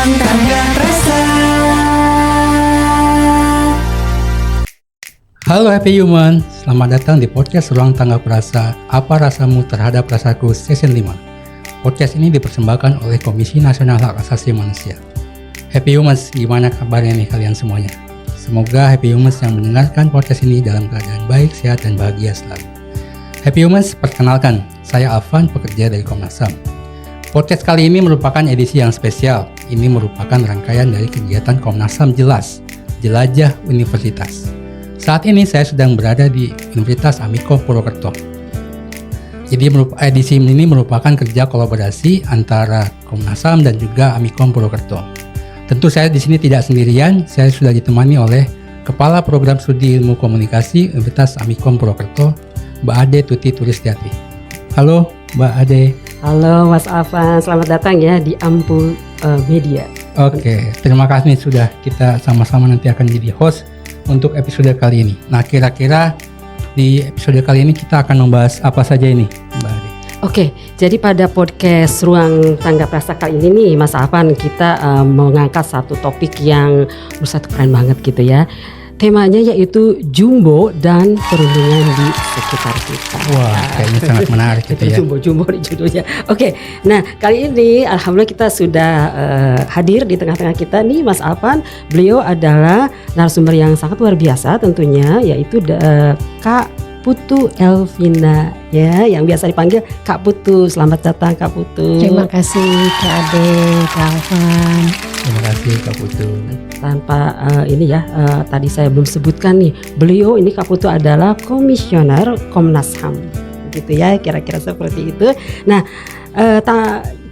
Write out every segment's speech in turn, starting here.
Ruang Tangga Rasa. Halo Happy Human, selamat datang di podcast Ruang Tangga Rasa. Apa rasamu terhadap rasaku season 5. Podcast ini dipersembahkan oleh Komisi Nasional Hak Asasi Manusia. Happy Humans, gimana kabarnya nih kalian semuanya? Semoga Happy Humans yang mendengarkan podcast ini dalam keadaan baik, sehat, dan bahagia selalu. Happy Humans, perkenalkan, saya Afan, pekerja dari Komnas HAM. Podcast kali ini merupakan edisi yang spesial. Ini merupakan rangkaian dari kegiatan Komnas HAM Jelas, Jelajah Universitas. Saat ini saya sedang berada di Universitas Amikom Purwokerto. Jadi edisi ini merupakan kerja kolaborasi antara Komnas HAM dan juga Amikom Purwokerto. Tentu saya di sini tidak sendirian, saya sudah ditemani oleh Kepala Program Studi Ilmu Komunikasi Universitas Amikom Purwokerto, Mbak Ade Tuti Tulistiati. Halo Mbak Ade. Halo Mas Afan, selamat datang ya di Ampu Media. Oke, terima kasih sudah kita sama-sama nanti akan jadi host untuk episode kali ini. Nah, kira-kira di episode kali ini kita akan membahas apa saja ini, Mbak Ade? Oke, jadi pada podcast Ruang Tangga Rasa kali ini nih, Mas Afan, kita mengangkat satu topik yang menurut saya keren banget gitu ya. Temanya yaitu jumbo dan perundungan di sekitar kita. Wah, kayaknya sangat menarik gitu ya. Jumbo di judulnya. Oke, nah kali ini alhamdulillah kita sudah hadir di tengah-tengah kita nih Mas Afan. Beliau adalah narasumber yang sangat luar biasa tentunya, yaitu Kak Putu Elvina ya, yang biasa dipanggil Kak Putu. Selamat datang Kak Putu. Terima kasih Kak Ade, Kak Alvan. Terima kasih Kak Putu. Tanpa tadi saya belum sebutkan nih, beliau ini Kak Putu adalah komisioner Komnas HAM, gitu ya, kira-kira seperti itu. Nah,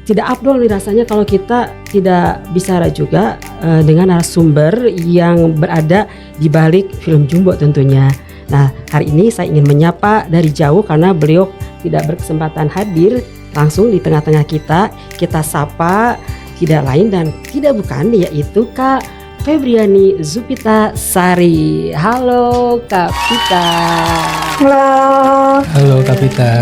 tidak afdol nih rasanya kalau kita tidak bicara juga dengan narasumber yang berada di balik film Jumbo tentunya. Nah, hari ini saya ingin menyapa dari jauh karena beliau tidak berkesempatan hadir langsung di tengah-tengah kita. Kita sapa tidak lain dan tidak bukan, yaitu Kak Febriani Zupita Sari. Halo Kak Pita. Halo. Halo Kak Pita.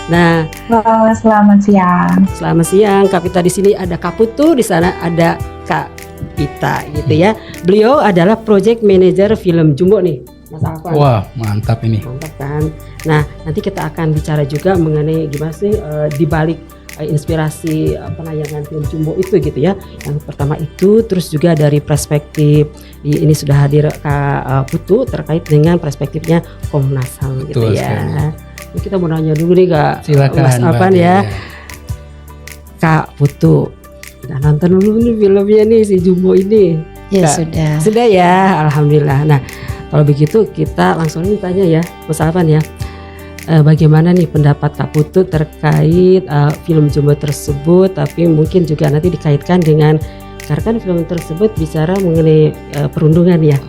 Nah, Halo, selamat siang. selamat siang Kak Pita. Di sini ada Kak Putu, di sana ada Kak Pita gitu ya. Beliau adalah project manager film Jumbo nih, Mas Afan. Wah, mantap ini. Mantap kan. Nah, nanti kita akan bicara juga mengenai gimana sih di balik inspirasi penayangan film Jumbo itu gitu ya. Yang pertama itu, terus juga dari perspektif ini sudah hadir Kak Putu terkait dengan perspektifnya Komnas HAM gitu ya. Ini kita mau nanya dulu nih Kak. Silakan Mas Afan ya. Kak Putu, udah nonton dulu nih filmnya nih si Jumbo ini? Ya Kak, sudah. Sudah ya, alhamdulillah. Nah, kalau begitu kita langsung tanya ya, Mas Afan ya. Bagaimana nih pendapat Kak Putu terkait film Jumbo tersebut, tapi mungkin juga nanti dikaitkan dengan, karena kan film tersebut bicara mengenai perundungan ya,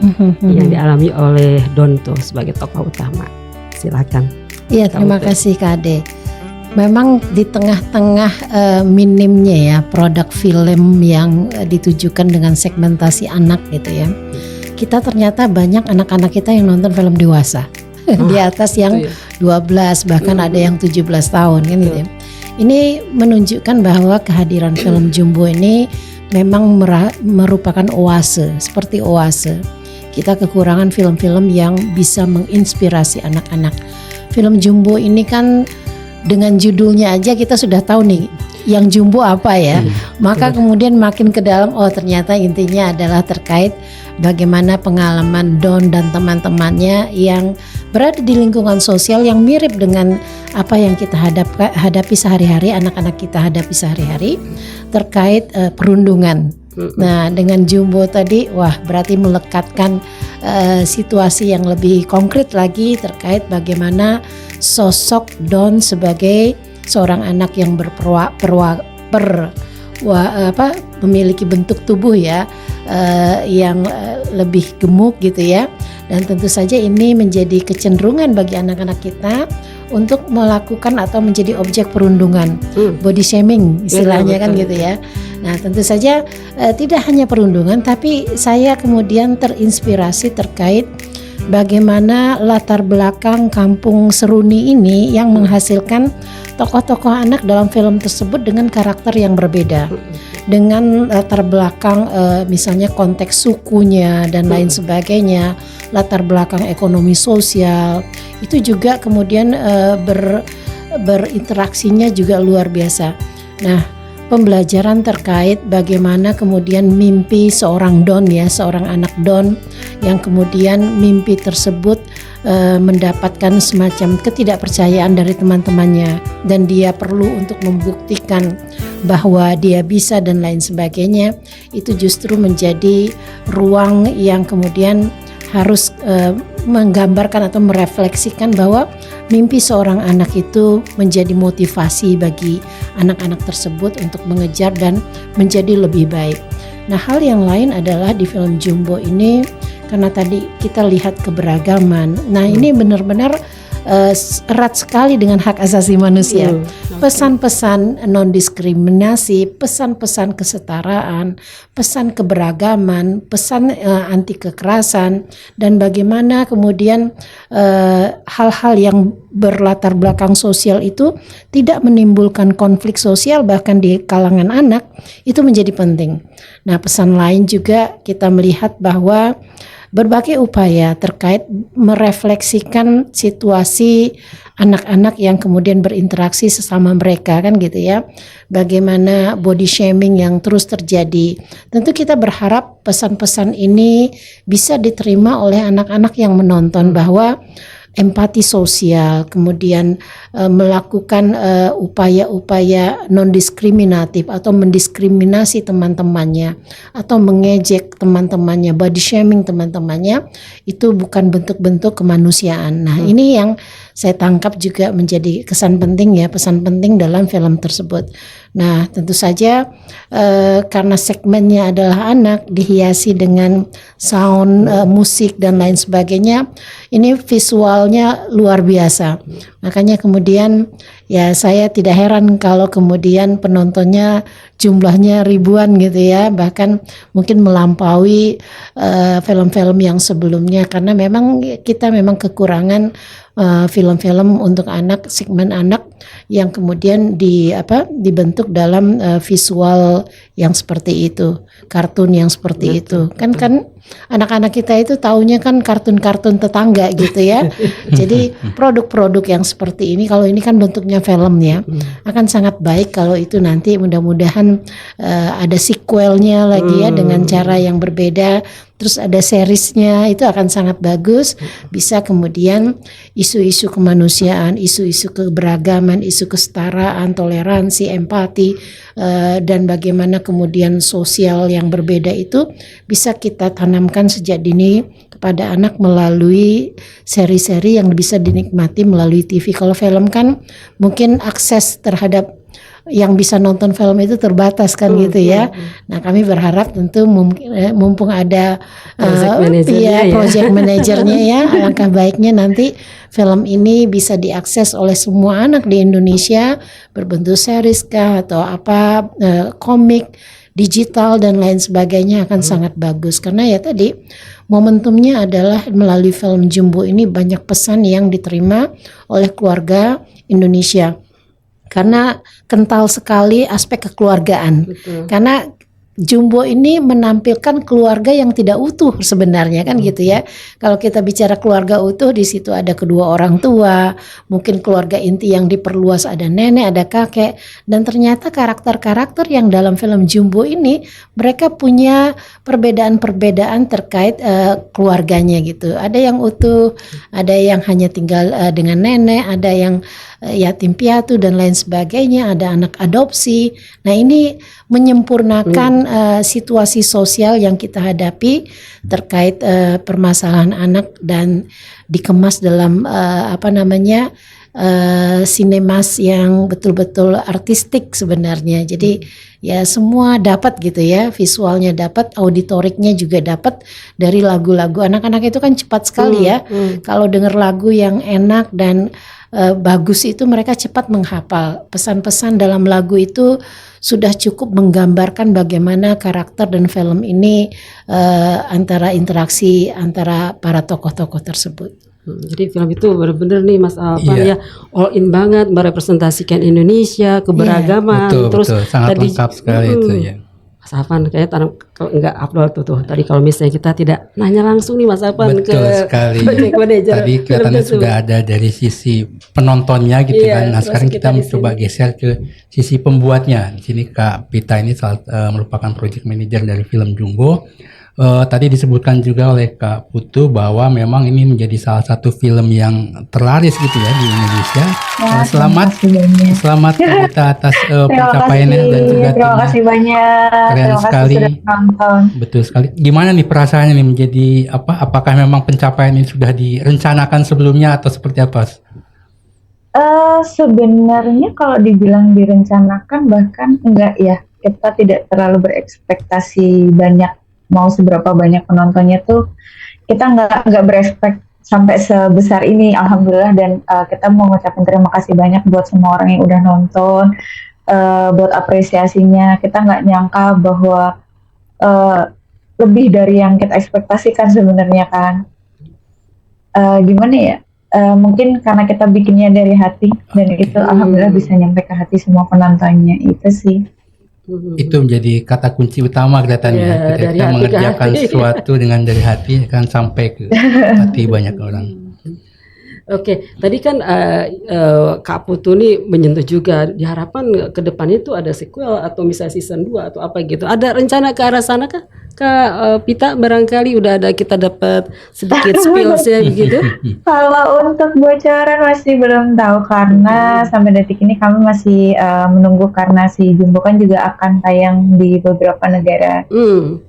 yang dialami oleh Donto sebagai tokoh utama. Silakan. Iya, terima kasih Kak Ade. Memang di tengah-tengah minimnya ya produk film yang ditujukan dengan segmentasi anak gitu ya, kita ternyata banyak anak-anak kita yang nonton film dewasa. Di atas yang 12 bahkan ada yang 17 tahun kan gitu ya. Ini menunjukkan bahwa kehadiran film Jumbo ini memang merupakan oase, seperti oase. Kita kekurangan film-film yang bisa menginspirasi anak-anak. Film Jumbo ini kan dengan judulnya aja kita sudah tahu nih yang Jumbo apa ya. Maka kemudian makin ke dalam, oh ternyata intinya adalah terkait bagaimana pengalaman Don dan teman-temannya yang berada di lingkungan sosial yang mirip dengan apa yang kita hadapi sehari-hari, anak-anak kita hadapi sehari-hari terkait perundungan. Nah, dengan Jumbo tadi, wah berarti melekatkan situasi yang lebih konkret lagi terkait bagaimana sosok Don sebagai seorang anak yang memiliki bentuk tubuh ya yang lebih gemuk gitu ya. Dan tentu saja ini menjadi kecenderungan bagi anak-anak kita untuk melakukan atau menjadi objek perundungan, body shaming istilahnya kan gitu ya. Nah tentu saja tidak hanya perundungan, tapi saya kemudian terinspirasi terkait bagaimana latar belakang kampung Seruni ini yang menghasilkan tokoh-tokoh anak dalam film tersebut dengan karakter yang berbeda. dengan latar belakang misalnya konteks sukunya dan lain sebagainya, latar belakang ekonomi sosial, itu juga kemudian berinteraksinya juga luar biasa. Nah, pembelajaran terkait bagaimana kemudian mimpi seorang Don ya, seorang anak Don yang kemudian mimpi tersebut mendapatkan semacam ketidakpercayaan dari teman-temannya dan dia perlu untuk membuktikan bahwa dia bisa dan lain sebagainya, itu justru menjadi ruang yang kemudian harus menggambarkan atau merefleksikan bahwa mimpi seorang anak itu menjadi motivasi bagi anak-anak tersebut untuk mengejar dan menjadi lebih baik. Nah, hal yang lain adalah di film Jumbo ini, karena tadi kita lihat keberagaman. Nah, ini benar-benar erat sekali dengan hak asasi manusia. Pesan-pesan non-diskriminasi, pesan-pesan kesetaraan, pesan keberagaman, pesan anti kekerasan, dan bagaimana kemudian hal-hal yang berlatar belakang sosial itu tidak menimbulkan konflik sosial bahkan di kalangan anak, itu menjadi penting. Nah, pesan lain juga kita melihat bahwa berbagai upaya terkait merefleksikan situasi anak-anak yang kemudian berinteraksi sesama mereka, kan gitu ya. Bagaimana body shaming yang terus terjadi. Tentu kita berharap pesan-pesan ini bisa diterima oleh anak-anak yang menonton, bahwa empati sosial, kemudian melakukan upaya-upaya non-diskriminatif atau mendiskriminasi teman-temannya atau mengejek teman-temannya, body shaming teman-temannya, itu bukan bentuk-bentuk kemanusiaan. Nah, ini yang saya tangkap juga menjadi kesan penting ya, pesan penting dalam film tersebut. Nah, tentu saja karena segmennya adalah anak, dihiasi dengan sound, musik dan lain sebagainya, ini visualnya luar biasa. Makanya kemudian ya saya tidak heran kalau kemudian penontonnya jumlahnya ribuan gitu ya, bahkan mungkin melampaui film-film yang sebelumnya, karena memang kita memang kekurangan film-film untuk anak, segmen anak yang kemudian dibentuk dalam visual yang seperti itu, kartun yang seperti itu. Kan anak-anak kita itu taunya kan kartun-kartun tetangga gitu ya. Jadi produk-produk yang seperti ini, kalau ini kan bentuknya film ya, akan sangat baik kalau itu nanti mudah-mudahan ada sequelnya lagi ya dengan cara yang berbeda. Terus ada seriesnya, itu akan sangat bagus. Bisa kemudian isu-isu kemanusiaan, isu-isu keberagaman, isu kesetaraan, toleransi, empati, dan bagaimana kemudian sosial yang berbeda itu bisa kita tanamkan sejak dini kepada anak melalui seri-seri yang bisa dinikmati melalui TV. Kalau film kan mungkin akses terhadap yang bisa nonton film itu terbatas kan gitu ya. Nah, kami berharap tentu mumpung ada project manajernya ya, alangkah baiknya nanti film ini bisa diakses oleh semua anak di Indonesia berbentuk series kah atau komik, digital dan lain sebagainya, akan sangat bagus. Karena ya tadi momentumnya adalah melalui film Jumbo ini banyak pesan yang diterima oleh keluarga Indonesia. Karena kental sekali aspek kekeluargaan. Betul. Karena Jumbo ini menampilkan keluarga yang tidak utuh sebenarnya kan gitu ya. Kalau kita bicara keluarga utuh, di situ ada kedua orang tua, mungkin keluarga inti yang diperluas, ada nenek, ada kakek, dan ternyata karakter-karakter yang dalam film Jumbo ini mereka punya perbedaan-perbedaan terkait keluarganya gitu. Ada yang utuh, ada yang hanya tinggal dengan nenek, ada yang yatim piatu dan lain sebagainya, ada anak adopsi. Nah, ini menyempurnakan situasi sosial yang kita hadapi terkait permasalahan anak dan dikemas dalam sinemas yang betul-betul artistik sebenarnya. Jadi ya semua dapat gitu ya, visualnya dapat, auditoriknya juga dapat dari lagu-lagu. Anak-anak itu kan cepat sekali ya. Kalau dengar lagu yang enak dan bagus itu mereka cepat menghafal. Pesan-pesan dalam lagu itu sudah cukup menggambarkan bagaimana karakter dan film ini antara interaksi antara para tokoh-tokoh tersebut. Jadi film itu benar-benar nih Mas ya all in banget, merepresentasikan Indonesia, keberagaman, betul, terus betul. Sangat lengkap sekali itu ya. Mas Afan kayaknya kalau nggak upload tuh. Tadi kalau misalnya kita tidak nanya langsung nih Mas Afan Betul ke sekali. project manager Tadi kelihatannya film tersebut. sudah ada dari sisi penontonnya gitu Iya, kan. Nah terus sekarang kita kita di coba geser ke sisi pembuatnya. Di sini Kak Pita ini merupakan project manager dari film Jumbo. Tadi disebutkan juga oleh Kak Putu bahwa memang ini menjadi salah satu film yang terlaris gitu ya di Indonesia. Ya, Selamat terima kasih banyak. Selamat Kak Pita atas Terima pencapaiannya dan juga terima timnya. kasih banyak. Keren Terima kasih sekali. sudah nonton. Betul sekali. Gimana nih perasaannya nih menjadi apa? Apakah memang pencapaian ini sudah direncanakan sebelumnya atau seperti apa? Sebenarnya kalau dibilang direncanakan bahkan enggak ya. Kita tidak terlalu berekspektasi banyak, mau seberapa banyak penontonnya tuh kita nggak berespek sampai sebesar ini, alhamdulillah. Dan kita mau ngucapin terima kasih banyak buat semua orang yang udah nonton, buat apresiasinya. Kita nggak nyangka bahwa lebih dari yang kita ekspektasikan sebenarnya kan. Gimana ya? Mungkin karena kita bikinnya dari hati dan itu alhamdulillah bisa nyampe ke hati semua penontonnya, itu sih. Itu menjadi kata kunci utama kelihatannya. Ya, Ketika dari kita hati ke mengerjakan hati. sesuatu dengan dari hati akan sampai ke hati banyak orang. Oke, tadi kan Kak Putu nih menyentuh juga diharapkan ke depannya itu ada sequel atau misalnya season 2 atau apa gitu. Ada rencana ke arah sana kah? Kak Pita barangkali udah ada kita dapat sedikit spills-nya begitu. Kalau untuk bocoran masih belum tahu karena sampai detik ini kami masih menunggu karena si Jumbo kan juga akan tayang di beberapa negara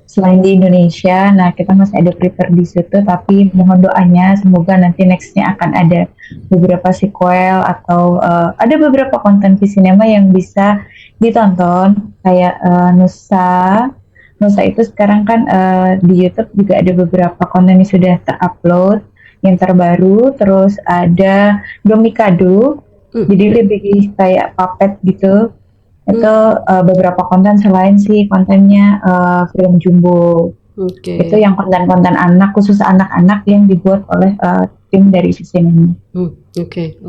selain di Indonesia. Nah kita masih ada prepare di situ, tapi mohon doanya semoga nanti nextnya akan ada beberapa sequel atau ada beberapa konten Visinema yang bisa ditonton kayak Nusa itu sekarang kan di YouTube juga ada beberapa konten yang sudah terupload yang terbaru. Terus ada Domikado, jadi lebih kayak puppet gitu. Itu beberapa konten selain sih kontennya film Jumbo. Itu yang konten-konten anak, khusus anak-anak yang dibuat oleh tim dari Visinema. Oke.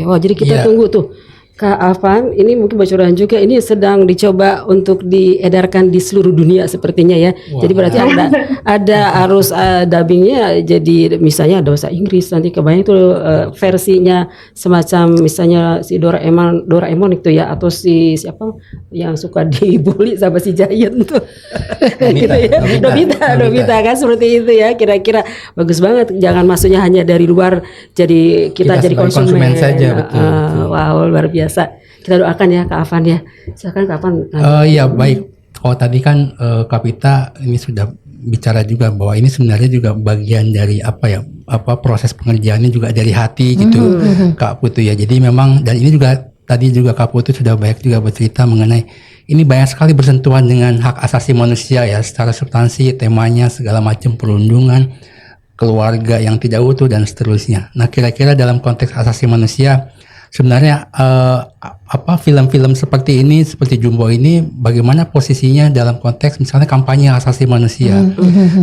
Wah, jadi kita tunggu tuh. Kak Afan, ini mungkin bocoran juga, ini sedang dicoba untuk diedarkan di seluruh dunia sepertinya ya. Wow. Jadi berarti ada harus dubbingnya, jadi misalnya ada bahasa Inggris, nanti kebayang itu versinya semacam misalnya si Doraemon itu ya, atau si siapa yang suka dibully sama si Giant tuh. Gitu ya. Nobita kan seperti itu ya, kira-kira bagus banget. Jangan maksudnya hanya dari luar, jadi kita jadi konsumen saja. Betul. Wow, luar biasa. Kita doakan ya Kak Afan ya. Silakan Kak Afan. Iya baik. Kalau tadi kan Kak Pita ini sudah bicara juga bahwa ini sebenarnya juga bagian dari proses pengerjaannya juga dari hati gitu, Kak Putu ya. Jadi memang, dan ini juga tadi juga Kak Putu sudah banyak juga bercerita mengenai ini banyak sekali bersentuhan dengan hak asasi manusia ya, secara substansi, temanya segala macam, perlindungan keluarga yang tidak utuh dan seterusnya. Nah kira-kira dalam konteks asasi manusia sebenarnya film-film seperti ini, seperti Jumbo ini, bagaimana posisinya dalam konteks misalnya kampanye asasi manusia?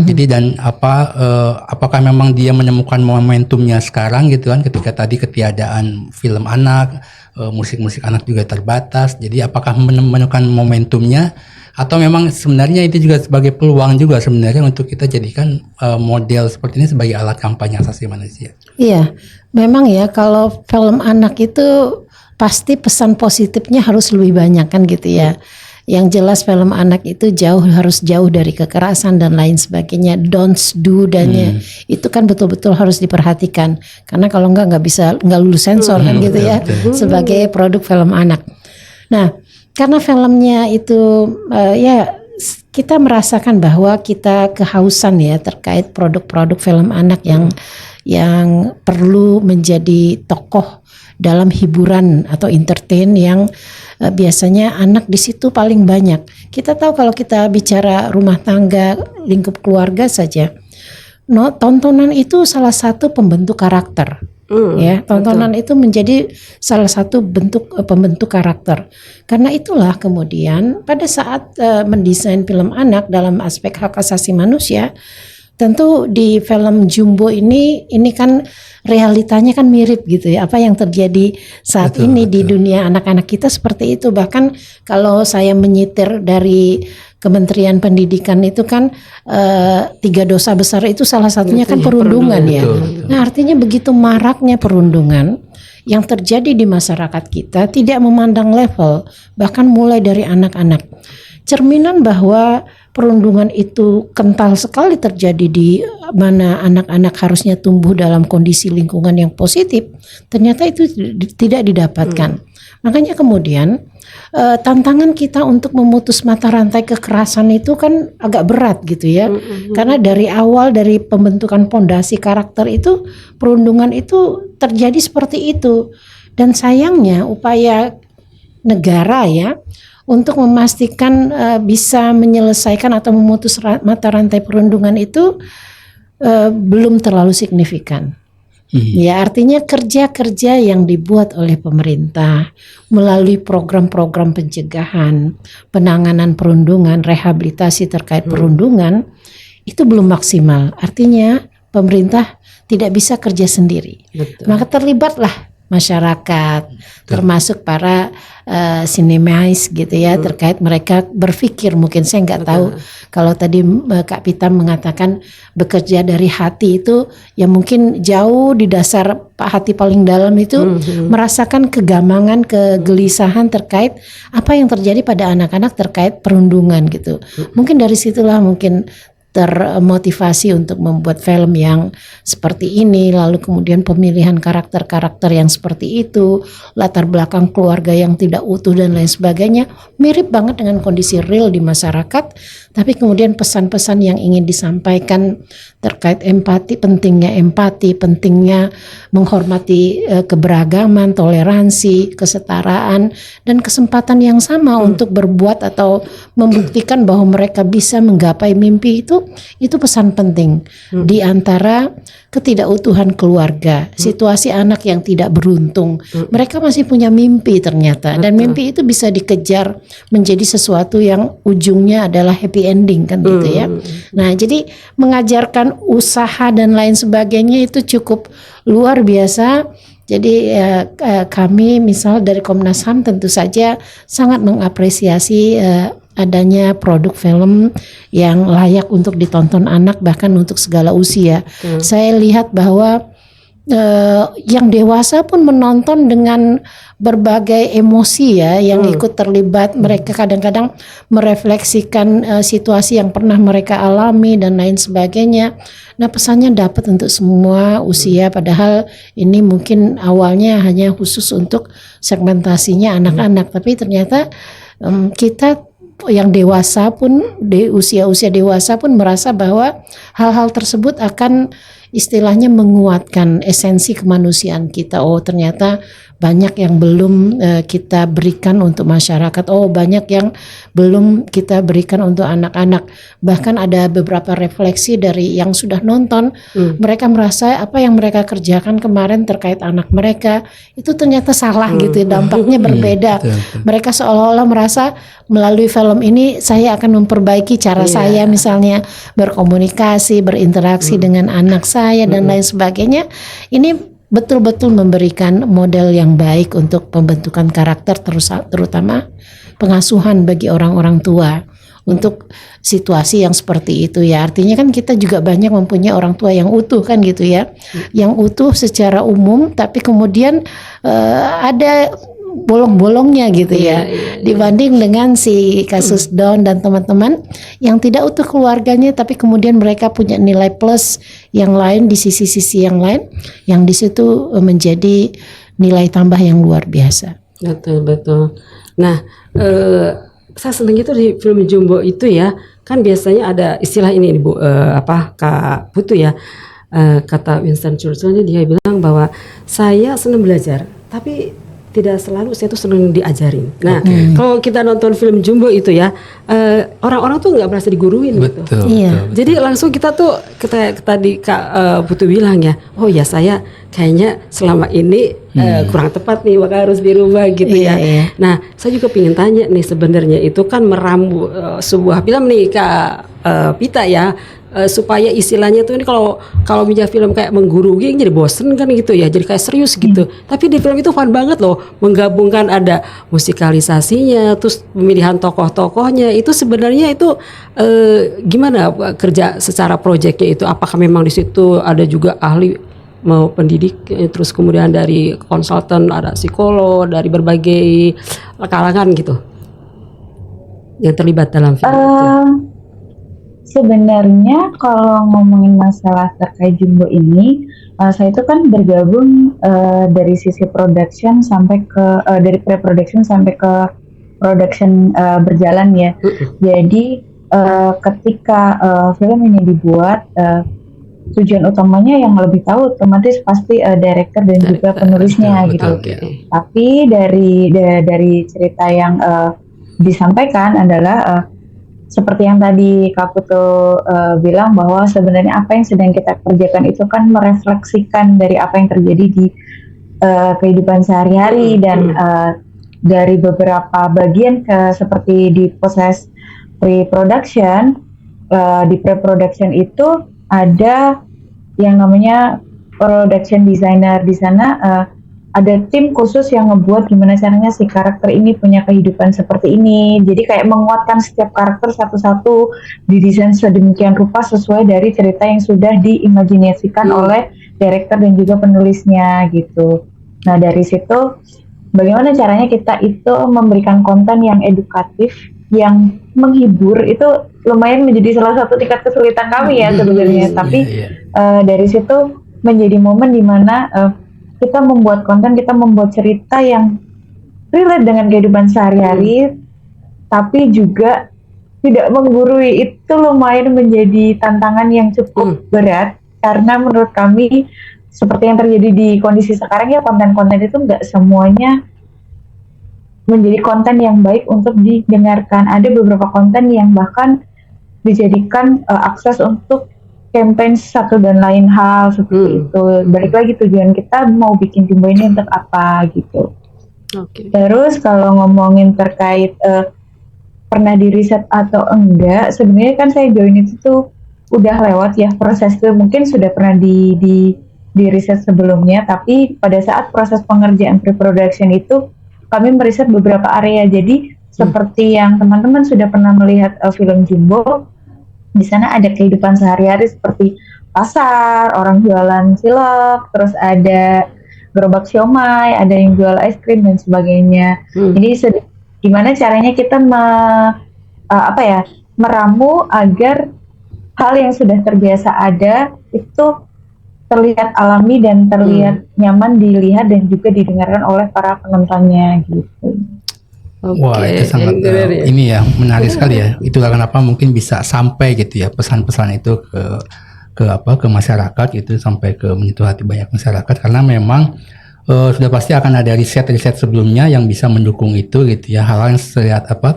Jadi dan apakah memang dia menemukan momentumnya sekarang gitu kan, ketika tadi ketiadaan film anak, musik-musik anak juga terbatas. Jadi apakah menemukan momentumnya? Atau memang sebenarnya itu juga sebagai peluang juga sebenarnya untuk kita jadikan model seperti ini sebagai alat kampanye asasi manusia. Iya, memang ya kalau film anak itu pasti pesan positifnya harus lebih banyak kan gitu ya. Yang jelas film anak itu harus jauh dari kekerasan dan lain sebagainya. Don'ts do dan itu kan betul-betul harus diperhatikan. Karena kalau nggak lulus sensor kan gitu ya. Sebagai produk film anak. Nah, karena filmnya itu kita merasakan bahwa kita kehausan ya terkait produk-produk film anak yang perlu menjadi tokoh dalam hiburan atau entertain yang biasanya anak di situ paling banyak. Kita tahu kalau kita bicara rumah tangga, lingkup keluarga saja, tontonan itu salah satu pembentuk karakter. Ya, tontonan itu menjadi salah satu bentuk pembentuk karakter. Karena itulah kemudian pada saat mendesain film anak dalam aspek hak asasi manusia, tentu di film Jumbo ini kan realitanya kan mirip gitu ya. Apa yang terjadi saat ini di dunia anak-anak kita seperti itu. Bahkan kalau saya menyitir dari Kementerian Pendidikan itu kan 3 dosa besar itu salah satunya kan perundungan ya. Betul. Nah artinya begitu maraknya perundungan yang terjadi di masyarakat kita tidak memandang level, bahkan mulai dari anak-anak. Cerminan bahwa perundungan itu kental sekali terjadi di mana anak-anak harusnya tumbuh dalam kondisi lingkungan yang positif, ternyata itu tidak didapatkan. Makanya kemudian tantangan kita untuk memutus mata rantai kekerasan itu kan agak berat gitu ya. Karena dari awal dari pembentukan pondasi karakter itu perundungan itu terjadi seperti itu. Dan sayangnya upaya negara ya untuk memastikan bisa menyelesaikan atau memutus mata rantai perundungan itu belum terlalu signifikan. Ya, artinya kerja-kerja yang dibuat oleh pemerintah melalui program-program pencegahan, penanganan perundungan, rehabilitasi terkait perundungan itu belum maksimal. Artinya pemerintah tidak bisa kerja sendiri. Betul. Maka terlibatlah masyarakat, termasuk para sinemais gitu ya, terkait mereka berpikir. Mungkin saya nggak tahu kalau tadi Kak Pita mengatakan bekerja dari hati itu, ya mungkin jauh di dasar hati paling dalam itu merasakan kegamangan, kegelisahan terkait apa yang terjadi pada anak-anak terkait perundungan gitu. Mungkin dari situlah mungkin termotivasi untuk membuat film yang seperti ini, lalu kemudian pemilihan karakter-karakter yang seperti itu, latar belakang keluarga yang tidak utuh dan lain sebagainya, mirip banget dengan kondisi real di masyarakat, tapi kemudian pesan-pesan yang ingin disampaikan terkait empati, pentingnya menghormati keberagaman, toleransi, kesetaraan, dan kesempatan yang sama untuk berbuat atau membuktikan bahwa mereka bisa menggapai mimpi itu pesan penting di antara ketidakutuhan keluarga, situasi anak yang tidak beruntung. Mereka masih punya mimpi ternyata, dan mimpi itu bisa dikejar menjadi sesuatu yang ujungnya adalah happy ending kan gitu ya. Nah, jadi mengajarkan usaha dan lain sebagainya itu cukup luar biasa. Jadi kami misal dari Komnas HAM tentu saja sangat mengapresiasi adanya produk film yang layak untuk ditonton anak bahkan untuk segala usia. Saya lihat bahwa yang dewasa pun menonton dengan berbagai emosi ya yang ikut terlibat. Mereka kadang-kadang merefleksikan situasi yang pernah mereka alami dan lain sebagainya. Nah, pesannya dapat untuk semua usia, padahal ini mungkin awalnya hanya khusus untuk segmentasinya anak-anak, tapi ternyata kita yang dewasa pun di usia-usia dewasa pun merasa bahwa hal-hal tersebut akan istilahnya menguatkan esensi kemanusiaan kita. Oh, ternyata banyak yang belum kita berikan untuk masyarakat. Oh, banyak yang belum kita berikan untuk anak-anak. Bahkan ada beberapa refleksi dari yang sudah nonton. Mereka merasa apa yang mereka kerjakan kemarin terkait anak mereka itu ternyata salah gitu. Dampaknya berbeda. Mereka seolah-olah merasa melalui film ini saya akan memperbaiki cara saya misalnya berkomunikasi, berinteraksi dengan anak saya dan lain sebagainya. Ini betul-betul memberikan model yang baik untuk pembentukan karakter, terutama pengasuhan bagi orang-orang tua untuk situasi yang seperti itu ya. Artinya kan kita juga banyak mempunyai orang tua yang utuh kan gitu ya, yang utuh secara umum, tapi kemudian ada bolong-bolongnya gitu ya, dibanding dengan si kasus Don dan teman-teman yang tidak utuh keluarganya, tapi kemudian mereka punya nilai plus yang lain di sisi-sisi yang lain, yang di situ menjadi nilai tambah yang luar biasa. Betul. Nah, saya senang itu di film Jumbo itu ya, kan biasanya ada istilah ini Bu, Kak Putu ya, kata Winston Churchill, dia bilang bahwa saya senang belajar, tapi tidak selalu saya tuh senang diajarin. Nah, kalau kita nonton film Jumbo itu ya, orang-orang tuh nggak merasa diguruin gitu. Iya. Jadi langsung kita tuh tadi Kak Putu bilang ya, oh ya saya kayaknya selama ini kurang tepat nih, maka harus dirubah gitu ya. Nah, saya juga pengen tanya nih, sebenarnya itu kan meramu sebuah film nih Kak Pita ya. supaya istilahnya tuh ini kalau punya film kayak menggurui jadi bosen kan gitu ya, jadi kayak serius gitu. Tapi di film itu fun banget loh, menggabungkan ada musikalisasinya, terus pemilihan tokoh-tokohnya itu sebenarnya itu gimana kerja secara proyeknya itu? Apakah memang di situ ada juga ahli mau pendidik, terus kemudian dari konsultan, ada psikolog dari berbagai kalangan gitu yang terlibat dalam film itu? Sebenarnya kalau ngomongin masalah terkait Jumbo ini, saya itu kan bergabung dari sisi production sampai ke dari pre-production sampai ke production berjalan ya. Jadi ketika film ini dibuat, tujuan utamanya yang lebih tahu otomatis pasti director dan juga penulisnya gitu. Tapi dari cerita yang disampaikan adalah seperti yang tadi Kak Putu bilang bahwa sebenarnya apa yang sedang kita kerjakan itu kan merefleksikan dari apa yang terjadi di kehidupan sehari-hari dan dari beberapa bagian seperti di proses pre-production, di pre-production itu ada yang namanya production designer. Di sana ada tim khusus yang ngebuat gimana caranya si karakter ini punya kehidupan seperti ini. Jadi kayak menguatkan setiap karakter satu-satu, didesain sedemikian rupa sesuai dari cerita yang sudah diimajinasikan oleh director dan juga penulisnya gitu. Nah dari situ bagaimana caranya kita itu memberikan konten yang edukatif, yang menghibur, itu lumayan menjadi salah satu tingkat kesulitan kami ya sebenarnya. Tapi dari situ menjadi momen dimana kita membuat konten, kita membuat cerita yang relate dengan kehidupan sehari-hari, tapi juga tidak menggurui. Itu lumayan menjadi tantangan yang cukup berat, karena menurut kami seperti yang terjadi di kondisi sekarang ya, konten-konten itu nggak semuanya menjadi konten yang baik untuk didengarkan. Ada beberapa konten yang bahkan dijadikan akses untuk campaign satu dan lain hal seperti itu. Balik lagi tujuan kita mau bikin Jumbo ini untuk apa gitu. Terus kalau ngomongin terkait pernah di riset atau enggak, sebenarnya kan saya join itu tuh udah lewat ya proses itu, mungkin sudah pernah di riset sebelumnya, tapi pada saat proses pengerjaan pre-production itu kami meriset beberapa area. Jadi seperti yang teman-teman sudah pernah melihat film Jumbo, di sana ada kehidupan sehari-hari seperti pasar, orang jualan cilok, terus ada gerobak siomay, ada yang jual es krim dan sebagainya. Jadi gimana caranya kita meramu agar hal yang sudah terbiasa ada itu terlihat alami dan terlihat nyaman dilihat dan juga didengarkan oleh para penontonnya gitu. Wah, itu sangat ini ya, menarik sekali ya. Itulah kenapa mungkin bisa sampai gitu ya pesan-pesan itu ke masyarakat, itu sampai ke menyentuh hati banyak masyarakat, karena memang sudah pasti akan ada riset-riset sebelumnya yang bisa mendukung itu gitu ya. Hal yang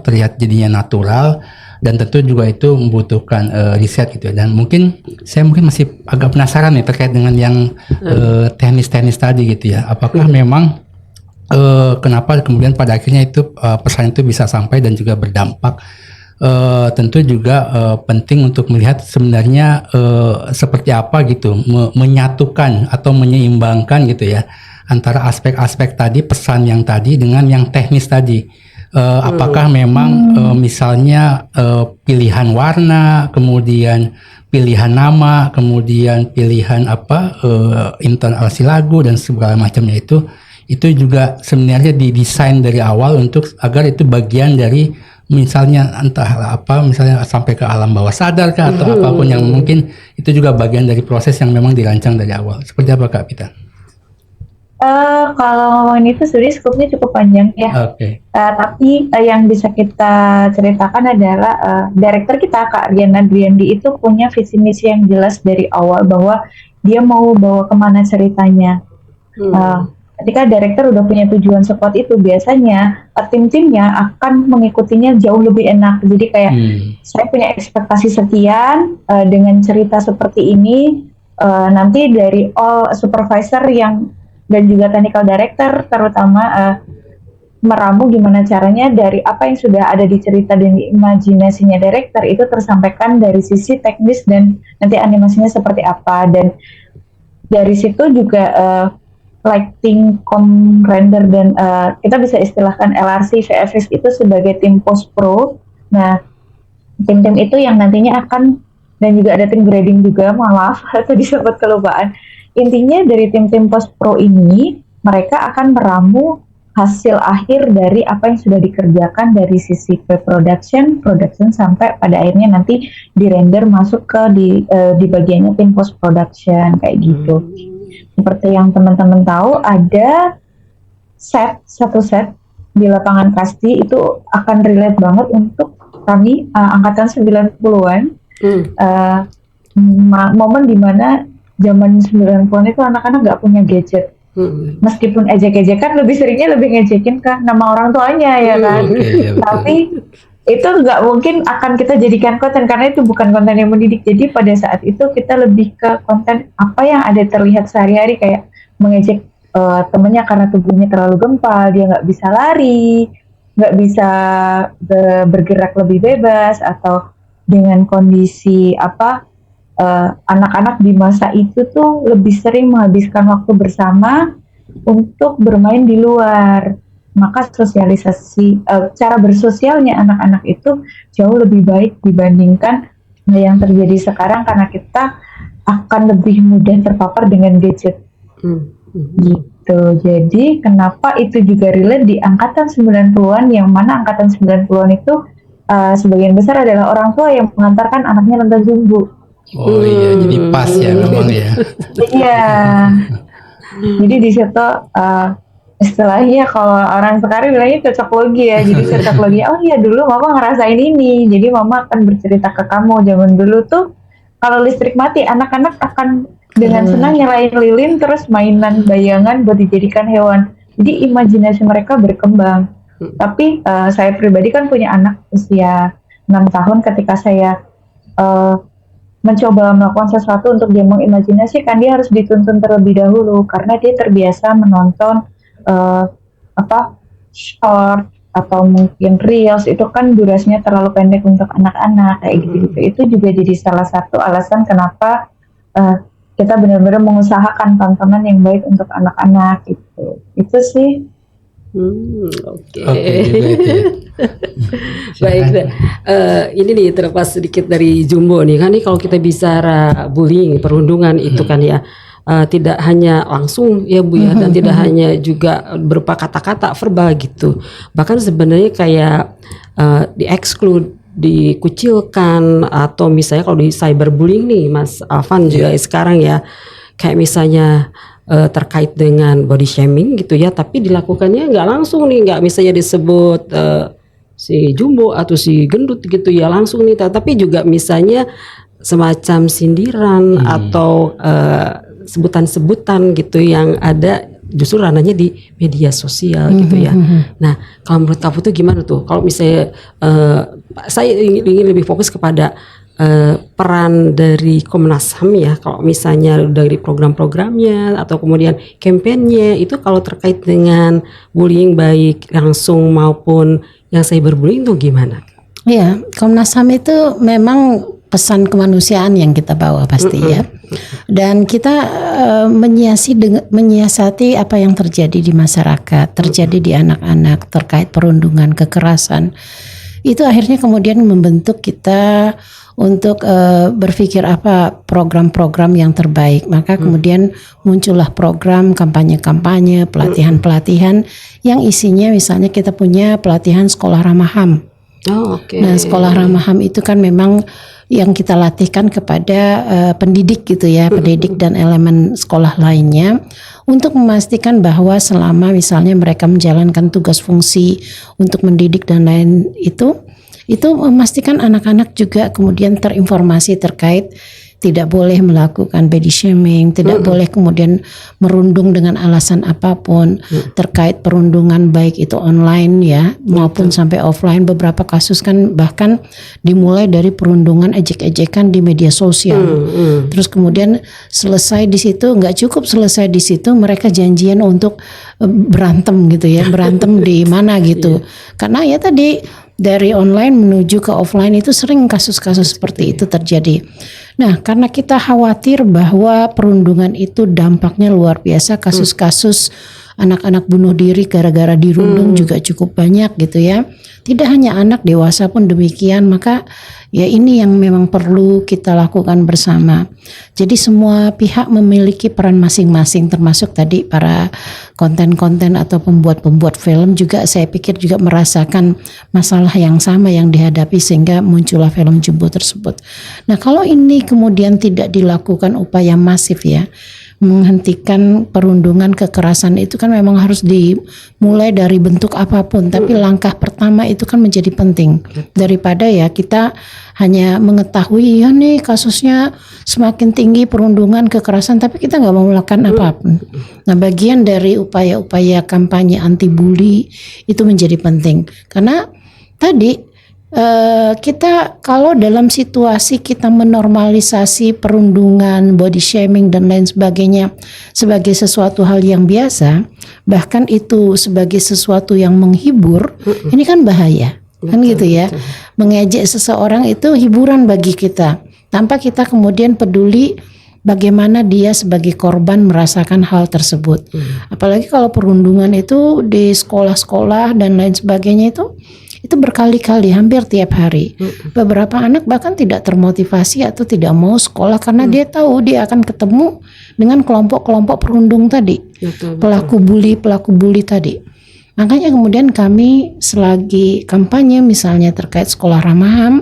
terlihat jadinya natural, dan tentu juga itu membutuhkan riset gitu ya. Dan saya masih agak penasaran nih terkait dengan yang teknis-teknis tadi gitu ya. Apakah memang kenapa kemudian pada akhirnya itu pesan itu bisa sampai dan juga berdampak? Tentu juga penting untuk melihat sebenarnya seperti apa gitu menyatukan atau menyeimbangkan gitu ya antara aspek-aspek tadi, pesan yang tadi dengan yang teknis tadi. Apakah memang misalnya pilihan warna, kemudian pilihan nama, kemudian pilihan intonasi lagu dan segala macamnya itu juga sebenarnya didesain dari awal untuk agar itu bagian dari misalnya misalnya sampai ke alam bawah sadar kah, atau apapun yang mungkin itu juga bagian dari proses yang memang dirancang dari awal. Seperti apa Kak Pita? Kalau ngomongin itu sebenarnya skupnya cukup panjang ya. Tapi yang bisa kita ceritakan adalah director kita Kak Riana Driandi itu punya visi misi yang jelas dari awal bahwa dia mau bawa kemana ceritanya. Ketika director udah punya tujuan sekuat itu, biasanya tim-timnya akan mengikutinya jauh lebih enak. Jadi kayak saya punya ekspektasi sekian dengan cerita seperti ini, nanti dari all supervisor dan juga technical director terutama meramu gimana caranya dari apa yang sudah ada di cerita dan di imajinasinya director itu tersampaikan dari sisi teknis dan nanti animasinya seperti apa. Dan dari situ juga lighting, render, dan kita bisa istilahkan LRC, VFX itu sebagai tim post pro. Nah, tim-tim itu yang nantinya akan, dan juga ada tim grading juga, maaf tadi sempat kelupaan. Intinya dari tim-tim post pro ini mereka akan meramu hasil akhir dari apa yang sudah dikerjakan dari sisi pre-production, production, sampai pada akhirnya nanti di-render masuk ke di bagiannya tim post-production, kayak gitu. Seperti yang teman-teman tahu, ada satu set di lapangan Kasti itu akan relate banget untuk kami angkatan 90-an. Momen dimana zaman 90-an itu anak-anak nggak punya gadget. Meskipun ejek-ejekan, lebih seringnya lebih ngejekin ke nama orang tuanya ya kan. Tapi itu nggak mungkin akan kita jadikan konten karena itu bukan konten yang mendidik. Jadi pada saat itu kita lebih ke konten apa yang ada terlihat sehari-hari, kayak mengejek temennya karena tubuhnya terlalu gempal, dia nggak bisa lari, nggak bisa bergerak lebih bebas, atau dengan kondisi anak-anak di masa itu tuh lebih sering menghabiskan waktu bersama untuk bermain di luar. Maka sosialisasi, cara bersosialnya anak-anak itu jauh lebih baik dibandingkan yang terjadi sekarang, karena kita akan lebih mudah terpapar dengan gadget. Gitu. Jadi kenapa itu juga relate di angkatan 90-an, yang mana angkatan 90-an itu sebagian besar adalah orang tua yang mengantarkan anaknya nonton Jumbo. Oh iya, jadi pas ya memang ya. Iya. Jadi di situ istilahnya kalau orang sekarang bilangnya cocok logi ya. Jadi cocok logi. Oh iya, dulu mama ngerasain ini. Jadi mama akan bercerita ke kamu. Zaman dulu tuh kalau listrik mati, anak-anak akan dengan senang nyalain lilin terus mainan bayangan buat dijadikan hewan. Jadi imajinasi mereka berkembang. Tapi saya pribadi kan punya anak usia 6 tahun. Ketika saya mencoba melakukan sesuatu untuk dia mengimajinasikan, dia harus dituntun terlebih dahulu karena dia terbiasa menonton short atau mungkin reels, itu kan durasinya terlalu pendek untuk anak-anak kayak gitu-gitu. Itu juga jadi salah satu alasan kenapa kita benar-benar mengusahakan tontonan yang baik untuk anak-anak gitu. Itu sih. Oke. Baik, ini nih terlepas sedikit dari Jumbo nih kan, nih kalau kita bicara bullying, perundungan itu kan ya tidak hanya langsung ya Bu ya, dan tidak hanya juga berupa kata-kata verbal gitu. Bahkan sebenarnya kayak di-exclude, dikucilkan, atau misalnya kalau di cyberbullying nih Mas Alvan juga sekarang ya, kayak misalnya terkait dengan body shaming gitu ya, tapi dilakukannya nggak langsung nih, nggak misalnya disebut si Jumbo atau si gendut gitu ya langsung nih, tapi juga misalnya semacam sindiran atau sebutan-sebutan gitu yang ada justru ranahnya di media sosial gitu ya. Nah, kalau menurut kamu tuh gimana tuh? Kalau misalnya saya ingin lebih fokus kepada peran dari Komnas HAM ya, kalau misalnya dari program-programnya atau kemudian kampanye itu kalau terkait dengan bullying baik langsung maupun yang cyberbullying itu gimana? Iya, Komnas HAM itu memang pesan kemanusiaan yang kita bawa pasti ya. Dan kita menyiasati apa yang terjadi di masyarakat, terjadi di anak-anak terkait perundungan, kekerasan. Itu akhirnya kemudian membentuk kita untuk berpikir apa program-program yang terbaik. Maka kemudian muncullah program kampanye-kampanye, pelatihan-pelatihan yang isinya misalnya kita punya pelatihan sekolah ramah HAM. Nah, sekolah ramah HAM itu kan memang yang kita latihkan kepada pendidik gitu ya, pendidik dan elemen sekolah lainnya untuk memastikan bahwa selama misalnya mereka menjalankan tugas fungsi untuk mendidik dan lain itu memastikan anak-anak juga kemudian terinformasi terkait tidak boleh melakukan body shaming, tidak boleh kemudian merundung dengan alasan apapun terkait perundungan baik itu online ya maupun sampai offline. Beberapa kasus kan bahkan dimulai dari perundungan ejek-ejekan di media sosial. Terus kemudian selesai di situ, nggak cukup selesai di situ, mereka janjian untuk berantem gitu ya, berantem di mana gitu. Karena ya tadi dari online menuju ke offline itu sering kasus-kasus seperti itu terjadi. Nah, karena kita khawatir bahwa perundungan itu dampaknya luar biasa, kasus-kasus anak-anak bunuh diri gara-gara dirundung juga cukup banyak gitu ya. Tidak hanya anak, dewasa pun demikian. Maka ya ini yang memang perlu kita lakukan bersama. Jadi semua pihak memiliki peran masing-masing, termasuk tadi para konten-konten atau pembuat-pembuat film juga saya pikir juga merasakan masalah yang sama yang dihadapi sehingga muncullah film Jumbo tersebut. Nah, kalau ini kemudian tidak dilakukan upaya masif ya, menghentikan perundungan kekerasan itu kan memang harus dimulai dari bentuk apapun, tapi langkah pertama itu kan menjadi penting daripada ya kita hanya mengetahui ya nih kasusnya semakin tinggi perundungan kekerasan tapi kita nggak mau melakukan apapun. Nah, bagian dari upaya-upaya kampanye anti bully itu menjadi penting karena tadi kita kalau dalam situasi kita menormalisasi perundungan, body shaming dan lain sebagainya sebagai sesuatu hal yang biasa, bahkan itu sebagai sesuatu yang menghibur, ini kan bahaya, kan gitu ya. Mengejek seseorang itu hiburan bagi kita, tanpa kita kemudian peduli bagaimana dia sebagai korban merasakan hal tersebut. Apalagi kalau perundungan itu di sekolah-sekolah dan lain sebagainya itu berkali-kali, hampir tiap hari. Beberapa anak bahkan tidak termotivasi atau tidak mau sekolah karena dia tahu dia akan ketemu dengan kelompok-kelompok perundung tadi, pelaku bully tadi. Makanya kemudian kami selagi kampanye misalnya terkait sekolah ramah HAM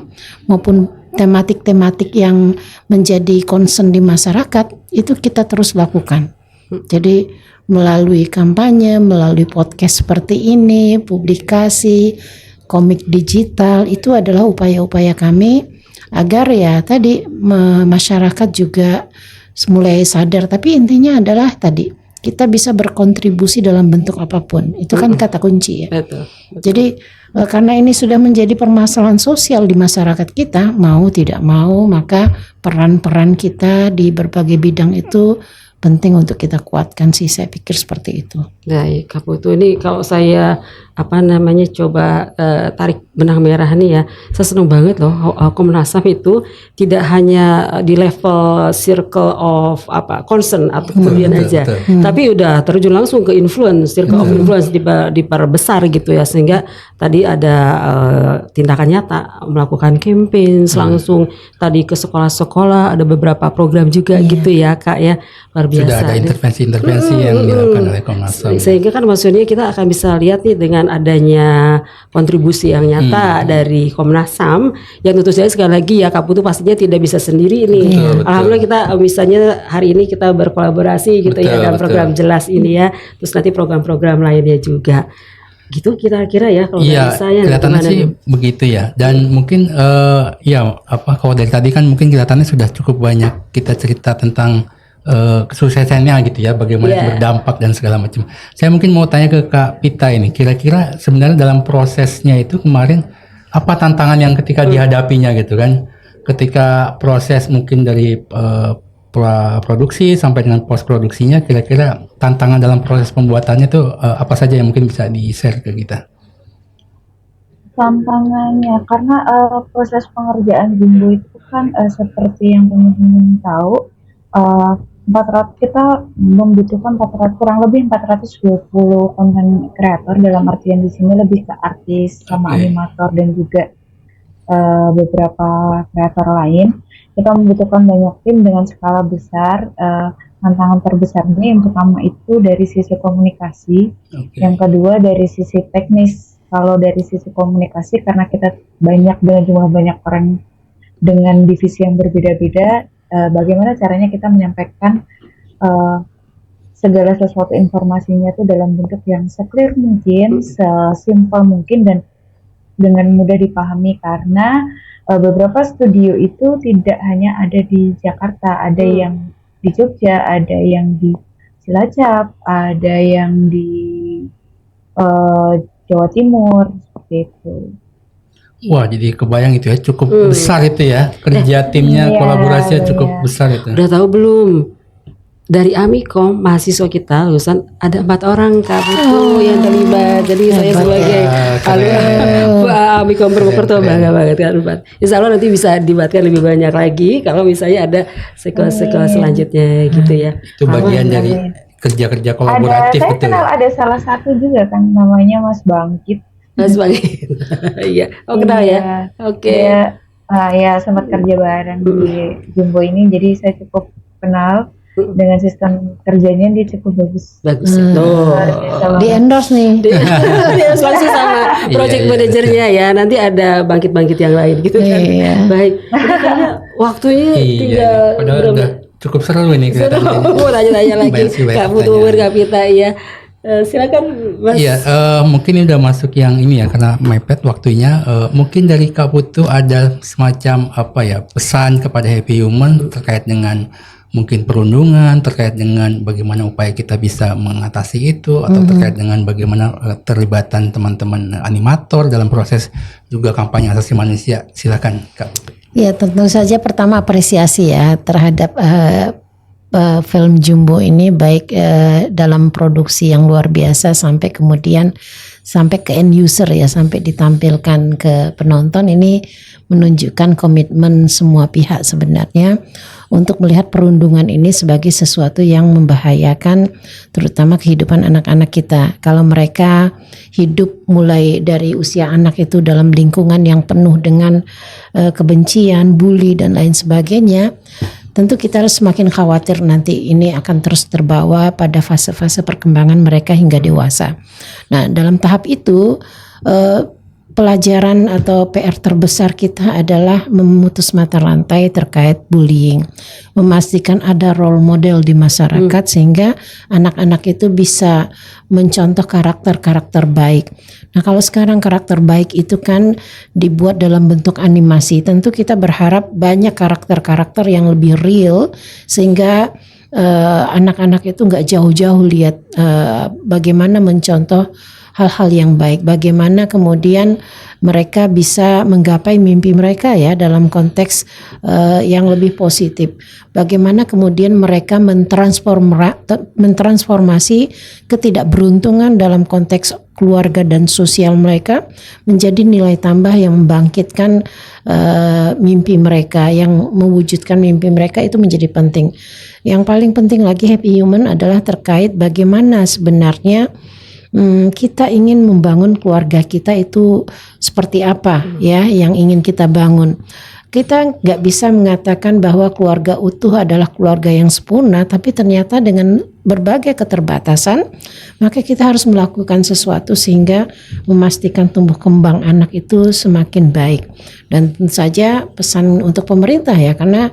maupun tematik-tematik yang menjadi concern di masyarakat itu kita terus lakukan. Jadi melalui kampanye, melalui podcast seperti ini, publikasi, komik digital, itu adalah upaya-upaya kami agar ya tadi masyarakat juga mulai sadar. Tapi intinya adalah tadi kita bisa berkontribusi dalam bentuk apapun, itu kan kata kunci ya. Betul. Jadi karena ini sudah menjadi permasalahan sosial di masyarakat kita, mau tidak mau maka peran-peran kita di berbagai bidang itu penting untuk kita kuatkan sih, saya pikir seperti itu. Baik, Kak Putu, ini kalau saya coba tarik benang merah nih ya, saya senang banget loh Komnas HAM itu tidak hanya di level circle of concern atau kemudian aja, tapi udah terjun langsung ke circle of influence diperbesar gitu ya, sehingga tadi ada tindakan nyata melakukan campaign langsung tadi ke sekolah-sekolah, ada beberapa program juga gitu ya Kak ya, luar biasa. Sudah ada intervensi-intervensi yang dilakukan oleh Komnas HAM. Sehingga kan maksudnya kita akan bisa lihat nih dengan adanya kontribusi yang nyata dari Komnas HAM yang tentu saja sekali lagi ya Kak Putu pastinya tidak bisa sendiri nih. Betul. Alhamdulillah kita misalnya hari ini kita berkolaborasi gitu ya dalam program jelas ini ya. Terus nanti program-program lainnya juga. Gitu kira-kira ya kalau dari saya. Kelihatannya sih begitu ya. Dan mungkin kalau dari tadi kan mungkin kelihatannya sudah cukup banyak kita cerita tentang kesuksesannya gitu ya, bagaimana berdampak dan segala macam. Saya mungkin mau tanya ke Kak Pita ini, kira-kira sebenarnya dalam prosesnya itu kemarin apa tantangan yang ketika dihadapinya gitu kan, ketika proses mungkin dari produksi sampai dengan post produksinya, kira-kira tantangan dalam proses pembuatannya itu apa saja yang mungkin bisa di-share ke kita? Tantangannya karena proses pengerjaan Jumbo itu kan seperti yang teman-teman tahu, kita membutuhkan kurang lebih 420 konten kreator, dalam artian di sini lebih ke artis sama animator dan juga beberapa kreator lain. Kita membutuhkan banyak tim dengan skala besar. Tantangan terbesarnya yang pertama itu dari sisi komunikasi, yang kedua dari sisi teknis. Kalau dari sisi komunikasi karena kita dengan jumlah banyak orang dengan divisi yang berbeda-beda, bagaimana caranya kita menyampaikan segala sesuatu informasinya itu dalam bentuk yang se-clear mungkin, sesimpel mungkin, dan dengan mudah dipahami karena beberapa studio itu tidak hanya ada di Jakarta, ada yang di Jogja, ada yang di Cilacap, ada yang di Jawa Timur, seperti itu. Wah, jadi kebayang itu ya, cukup besar itu ya, kerja timnya, Iya, kolaborasinya benar. cukup besar itu. Udah tahu belum? Dari Amikom mahasiswa kita lulusan ada 4 orang Kak Putu yang terlibat. Jadi saya hebat sebagai Amikom Purwokerto Keren. bangga banget Kak Rupat. Insya Allah nanti bisa dibuatkan lebih banyak lagi kalau misalnya ada sekolah-sekolah selanjutnya gitu ya. Itu bagian Amin, dari amin. kerja-kerja Ada, kolaboratif saya betul. kenal ada salah satu juga kan namanya Mas Bangkit. Mas Bangkit. Iya. Oh kenal ya. Iya. Oke. Dia ya sempat kerja bareng di Jumbo ini, jadi saya cukup kenal dengan sistem kerjanya, dia cukup bagus. Bagus. Tuh. Luar biasa banget. Di endorse nih. Dia langsung sama project Iya, manajernya ya. Nanti ada bangkit-bangkit yang lain gitu kan. Iya. Baik. Ini kayaknya waktunya Iya, tinggal padahal berapa- udah cukup seru ini kelihatannya. Mau tanya-tanya lagi Banyak sih, banyak Kak Putu pertanyaan. Kak Pita ya. Silakan Mas. Iya, mungkin ini udah masuk yang ini ya, karena mepet waktunya. Mungkin dari Kak Putu ada semacam apa ya, pesan kepada Happy Human terkait dengan mungkin perundungan, terkait dengan bagaimana upaya kita bisa mengatasi itu, atau terkait dengan bagaimana terlibatan teman-teman animator dalam proses juga kampanye asasi manusia. Silakan Kak. Ya tentu saja pertama apresiasi ya terhadap film Jumbo ini, baik dalam produksi yang luar biasa sampai kemudian sampai ke end user ya, sampai ditampilkan ke penonton. Ini menunjukkan komitmen semua pihak sebenarnya untuk melihat perundungan ini sebagai sesuatu yang membahayakan terutama kehidupan anak-anak kita. Kalau mereka hidup mulai dari usia anak itu dalam lingkungan yang penuh dengan kebencian, bully dan lain sebagainya, tentu kita harus semakin khawatir nanti ini akan terus terbawa pada fase-fase perkembangan mereka hingga dewasa. Nah, dalam tahap itu pelajaran atau PR terbesar kita adalah memutus mata rantai terkait bullying, memastikan ada role model di masyarakat sehingga anak-anak itu bisa mencontoh karakter-karakter baik. Nah, kalau sekarang karakter baik itu kan dibuat dalam bentuk animasi, tentu kita berharap banyak karakter-karakter yang lebih real sehingga anak-anak itu nggak jauh-jauh lihat bagaimana mencontoh hal-hal yang baik, bagaimana kemudian mereka bisa menggapai mimpi mereka ya dalam konteks yang lebih positif. Bagaimana kemudian mereka mentransformasi ketidakberuntungan dalam konteks keluarga dan sosial mereka menjadi nilai tambah yang membangkitkan mimpi mereka, yang mewujudkan mimpi mereka, itu menjadi penting. Yang paling penting lagi Happy Human adalah terkait bagaimana sebenarnya kita ingin membangun keluarga kita itu seperti apa ya yang ingin kita bangun. Kita nggak bisa mengatakan bahwa keluarga utuh adalah keluarga yang sempurna, tapi ternyata dengan berbagai keterbatasan, maka kita harus melakukan sesuatu sehingga memastikan tumbuh kembang anak itu semakin baik. Dan tentu saja pesan untuk pemerintah ya, karena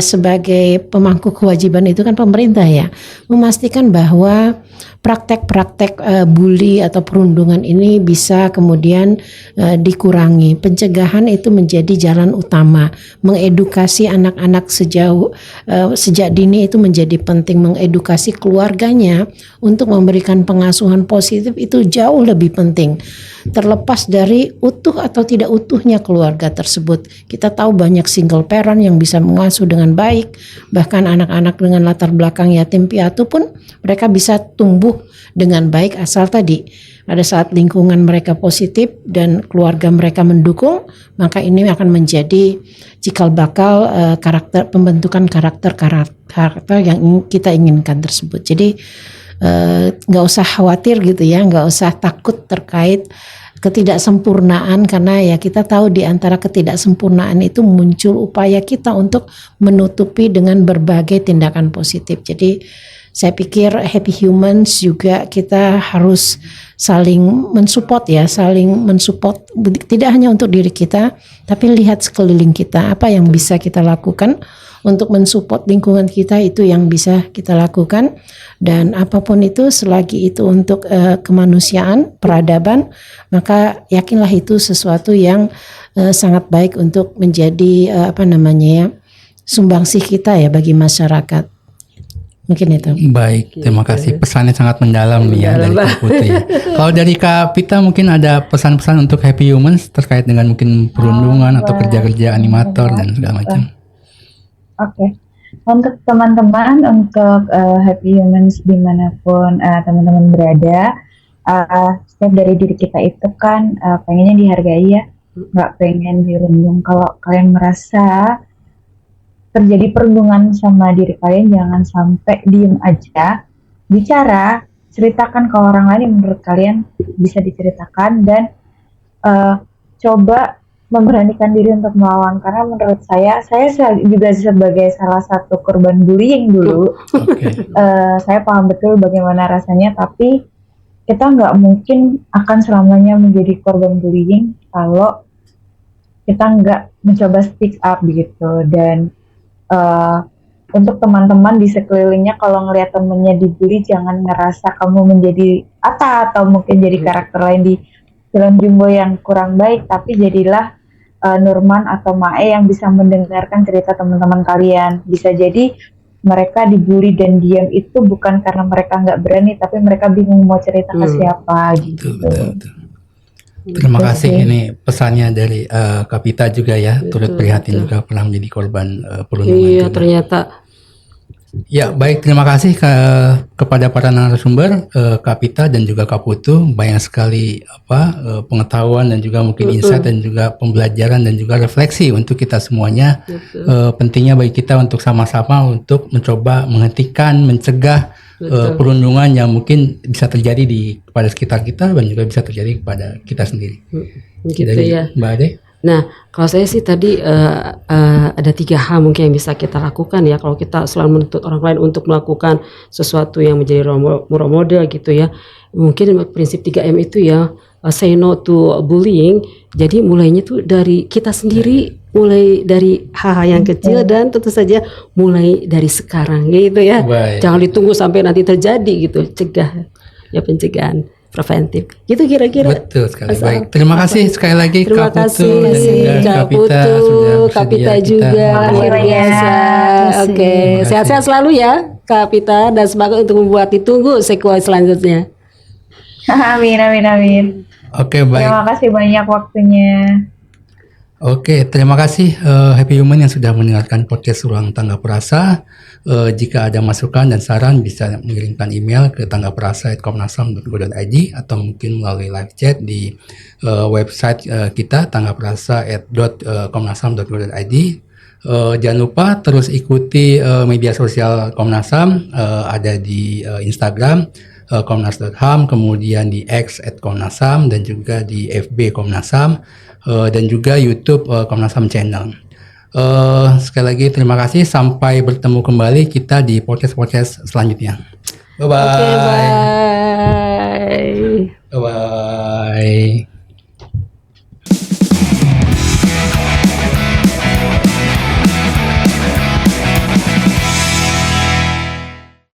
sebagai pemangku kewajiban itu kan pemerintah ya, memastikan bahwa praktek-praktek bully atau perundungan ini bisa kemudian dikurangi. Pencegahan itu menjadi jalan utama. Mengedukasi anak-anak sejak dini itu menjadi penting. Mengedukasi keluarganya untuk memberikan pengasuhan positif itu jauh lebih penting. Terlepas dari utuh atau tidak utuhnya keluarga tersebut. Kita tahu banyak single parent yang bisa mengasuh dengan baik. Bahkan anak-anak dengan latar belakang yatim piatu pun mereka bisa tumbuh dengan baik asal tadi pada saat lingkungan mereka positif dan keluarga mereka mendukung, maka ini akan menjadi cikal bakal pembentukan karakter yang kita inginkan tersebut. Jadi nggak usah khawatir gitu ya, nggak usah takut terkait ketidaksempurnaan, karena ya kita tahu di antara ketidaksempurnaan itu muncul upaya kita untuk menutupi dengan berbagai tindakan positif. Jadi Saya pikir Happy Humans juga kita harus saling mensupport ya, saling mensupport tidak hanya untuk diri kita, tapi lihat sekeliling kita apa yang bisa kita lakukan untuk mensupport lingkungan kita, itu yang bisa kita lakukan. Dan apapun itu selagi itu untuk kemanusiaan, peradaban, maka yakinlah itu sesuatu yang sangat baik untuk menjadi sumbangsih kita ya bagi masyarakat. Mungkin itu. Baik, terima kasih. Pesannya sangat mendalam nih ya dari Kak Putri. Kalau dari Kak Pita mungkin ada pesan-pesan untuk Happy Humans terkait dengan mungkin perundungan atau kerja-kerja animator dan segala macam. Oke. Untuk teman-teman, untuk Happy Humans dimanapun teman-teman berada, setiap dari diri kita itu kan pengennya dihargai ya, nggak pengen dirundung. Kalau kalian merasa terjadi perundungan sama diri kalian, jangan sampai diem aja, bicara, ceritakan ke orang lain yang menurut kalian bisa diceritakan, dan coba memberanikan diri untuk melawan. Karena menurut saya juga sebagai salah satu korban bullying dulu. Saya paham betul bagaimana rasanya, tapi kita nggak mungkin akan selamanya menjadi korban bullying kalau kita nggak mencoba speak up gitu. Dan untuk teman-teman di sekelilingnya, kalau ngelihat temennya dibully, jangan ngerasa kamu menjadi Atta atau mungkin jadi karakter lain di film Jumbo yang kurang baik, tapi jadilah Nurman atau Mae yang bisa mendengarkan cerita teman-teman kalian. Bisa jadi mereka dibully dan diam itu bukan karena mereka nggak berani, tapi mereka bingung mau cerita ke siapa gitu. Betul. Terima kasih, ini pesannya dari Kak Pita juga ya, turut prihatin juga pernah menjadi korban perundungan. Iya, juga. ternyata. Ya, baik, terima kasih kepada para narasumber, Kak Pita dan juga Kak Putu. Banyak sekali pengetahuan dan juga mungkin insight dan juga pembelajaran dan juga refleksi untuk kita semuanya. Pentingnya bagi kita untuk sama-sama untuk mencoba menghentikan, mencegah perundungan yang mungkin bisa terjadi kepada sekitar kita dan juga bisa terjadi kepada kita sendiri. Gitu Dari ya. Mbak Ade. Nah, kalau saya sih tadi ada 3 hal mungkin yang bisa kita lakukan ya. Kalau kita selalu menuntut orang lain untuk melakukan sesuatu yang menjadi role model gitu ya. Mungkin prinsip 3M itu ya, say no to bullying. Jadi mulainya tuh dari kita sendiri, mulai dari hal-hal yang kecil, dan tentu saja mulai dari sekarang gitu ya. Baik. Jangan ditunggu sampai nanti terjadi gitu. Cegah ya, pencegahan preventif. Gitu kira-kira. Betul sekali. Baik, terima kasih sekali lagi Terima Kak Putu kasih dan juga Kak Kak Pita Putu, sudah Kak Pita bersedia juga kita luar biasa. Oke, Terima kasih. sehat-sehat selalu ya Kak Pita, dan semangat untuk membuat ditunggu sequel selanjutnya. Amin. Oke, baik. Terima kasih banyak waktunya. Oke, terima kasih Happy Human yang sudah mendengarkan podcast Ruang Tangga Perasa. Jika ada masukan dan saran bisa mengirimkan email ke tanggaperasa@komnasham.go.id atau mungkin melalui live chat di website kita tanggaperasa@komnasham.go.id. Jangan lupa terus ikuti media sosial Komnas HAM, ada di Instagram komnas.ham, kemudian di X @komnasham, dan juga di FB Komnas HAM, dan juga YouTube Komnas HAM Channel. Sekali lagi terima kasih, sampai bertemu kembali kita di podcast selanjutnya. Bye bye. Oke, bye.